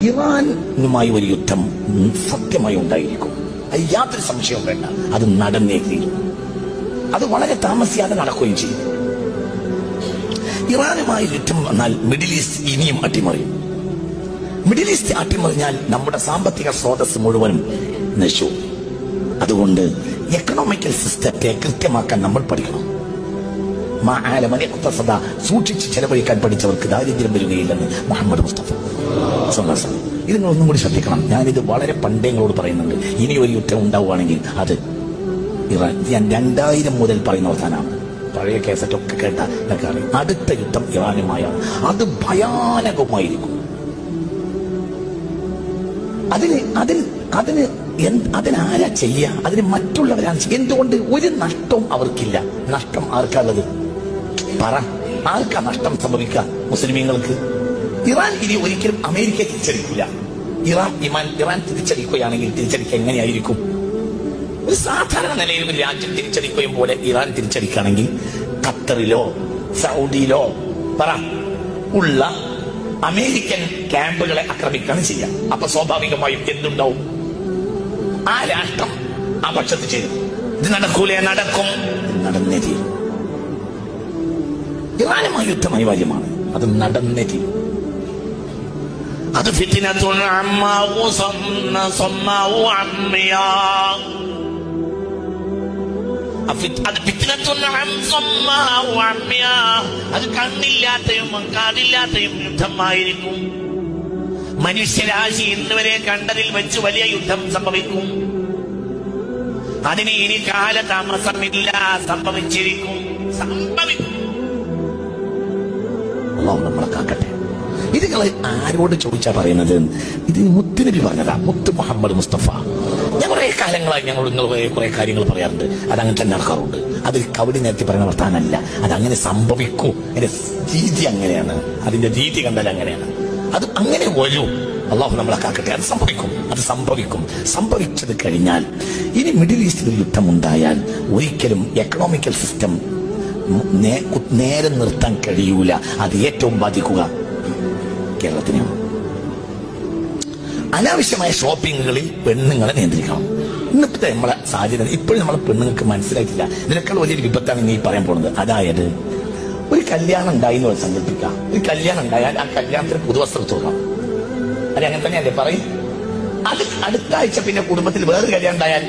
ഇറാനുമായി ഒരു യുദ്ധം സത്യമായി ഉണ്ടായിരിക്കും, യാതൊരു സംശയവും വേണ്ട. അത് നടന്നേ തീരും. അത് വളരെ താമസിയാതെ നടക്കുകയും ചെയ്യും. ഇറാനുമായി യുദ്ധം വന്നാൽ മിഡിൽ ഈസ്റ്റ് ഇനിയും അട്ടിമറിയും. മിഡിൽ ഈസ്റ്റ് അട്ടിമറിഞ്ഞാൽ നമ്മുടെ സാമ്പത്തിക സ്രോതസ് മുഴുവനും നശിച്ചു. അതുകൊണ്ട് എക്കണോമിക്കൽ സിസ്റ്റത്തെ കൃത്യമാക്കാൻ നമ്മൾ പഠിക്കണം. സൂക്ഷിച്ച് ചെലവഴിക്കാൻ പഠിച്ചവർക്ക് ദാരിദ്ര്യം വരികയില്ലെന്ന് മുഹമ്മദ് മുസ്തഫ. ഇത് നിങ്ങൾ ഒന്നും കൂടി ശ്രദ്ധിക്കണം. ഞാനിത് വളരെ പണ്ടേങ്ങളോട് പറയുന്നുണ്ട്. ഇനി ഒരു യുദ്ധം ഉണ്ടാവുകയാണെങ്കിൽ അത് ഇറാൻ. ഞാൻ 2000 മുതൽ പറയുന്ന അവസാനമാണ്. പഴയ കേസറ്റൊക്കെ കേട്ട എനിക്കറിയാം. അടുത്ത യുദ്ധം ഇറാനുമായാണ്. അത് ഭയാനകമായിരിക്കും. അതിനാരാ ചെയ്യുക? അതിന് മറ്റുള്ളവരാണ്. എന്തുകൊണ്ട്? ഒരു നഷ്ടവും അവർക്കില്ല. നഷ്ടം ആർക്കാണുള്ളത്? പറ, ആർക്കാ നഷ്ടം സംഭവിക്കുക? മുസ്ലിമീങ്ങൾക്ക്. ഇറാൻ ഇനി ഒരിക്കലും അമേരിക്ക തിരിച്ചടിക്കില്ല. ഇറാൻ തിരിച്ചടിക്കുകയാണെങ്കിൽ തിരിച്ചടിക്കുക എങ്ങനെയായിരിക്കും? ഒരു സാധാരണ നിലയിൽ ഒരു രാജ്യം തിരിച്ചടിക്കുകയും പോലെ ഇറാൻ തിരിച്ചടിക്കുകയാണെങ്കിൽ ഖത്തറിലോ സൗദിയിലോ പറ ഉള്ള അമേരിക്കൻ ക്യാമ്പുകളെ ആക്രമിക്കുകയാണ് ചെയ്യുക. അപ്പൊ സ്വാഭാവികമായും എന്തുണ്ടാവും? ആ രാഷ്ട്രം ആ പക്ഷത്ത് ചെയ്തു. ഇത് നടക്കൂലേ? നടക്കും. നടന്നേ തീരും. ഇറാനുമായി യുദ്ധം അനിവാര്യമാണ്. അത് നടന്നേ തീരും. അത് ഫിത്നത്തുൻ അമ്മാഉ സമ്മാഉ അമ്മിയാ. അത് കണ്ണില്ലാത്തയും കാതില്ലാത്തയും യുദ്ധമായിരിക്കും. മനുഷ്യരാശി ഇന്നുവരെ കണ്ടതിൽ വെച്ച് വലിയ യുദ്ധം സംഭവിക്കും. അതിന് ഇനി കാലതാമസമില്ല. സംഭവിച്ചിരിക്കും. നമ്മളെ കാക്കട്ടെ. ഇത് ആരോട് ചോദിച്ചാ പറയുന്നത്? ഇതിന് മുത്തുനബി പറഞ്ഞതാ. മുത്ത് മുഹമ്മദ് മുസ്തഫ. ഞാൻ കുറെ കാലങ്ങളായി നിങ്ങൾ കുറെ കാര്യങ്ങൾ പറയാറുണ്ട്. അതങ്ങനെ തന്നെ നടക്കാറുണ്ട്. അത് കവടി നേരത്തെ പറയുന്ന വർത്താനല്ല. അതങ്ങനെ സംഭവിക്കൂ. അതിന്റെ രീതി അങ്ങനെയാണ്. അതിന്റെ രീതി കണ്ടാൽ അങ്ങനെയാണ്. അത് അങ്ങനെ വരൂ. അള്ളാഹു നമ്മളെ കാക്കട്ടെ. അത് സംഭവിക്കും. അത് സംഭവിക്കും. സംഭവിച്ചത് കഴിഞ്ഞാൽ ഇനി മിഡിൽ ഈസ്റ്റിൽ ഒരു യുദ്ധം ഉണ്ടായാൽ ഒരിക്കലും എക്കണോമിക്കൽ സിസ്റ്റം നേരെ നിർത്താൻ കഴിയൂല. അത് ഏറ്റവും ബാധിക്കുക കേരളത്തിനെയാണ്. അനാവശ്യമായ ഷോപ്പിങ്ങുകളിൽ പെണ്ണുങ്ങളെ നിയന്ത്രിക്കണം. ഇന്നത്തെ നമ്മളെ സാഹചര്യം ഇപ്പോഴും നമ്മളെ പെണ്ണുങ്ങൾക്ക് മനസ്സിലായിട്ടില്ല. ഇതിനേക്കാൾ വലിയൊരു വിപത്താണ് ഇനി പറയാൻ പോകുന്നത്. അതായത് ഒരു കല്യാണം ഉണ്ടായി എന്ന് സങ്കല്പിക്കാം. ഒരു കല്യാണം ഉണ്ടായാൽ ആ കല്യാണത്തിന് പുതുവസ്ത്രം തോന്നാം. അത് അങ്ങനെ തന്നെയല്ലേ പറയും? അത് അടുത്ത ആഴ്ച പിന്നെ കുടുംബത്തിൽ വേറൊരു കല്യാണം ഉണ്ടായാൽ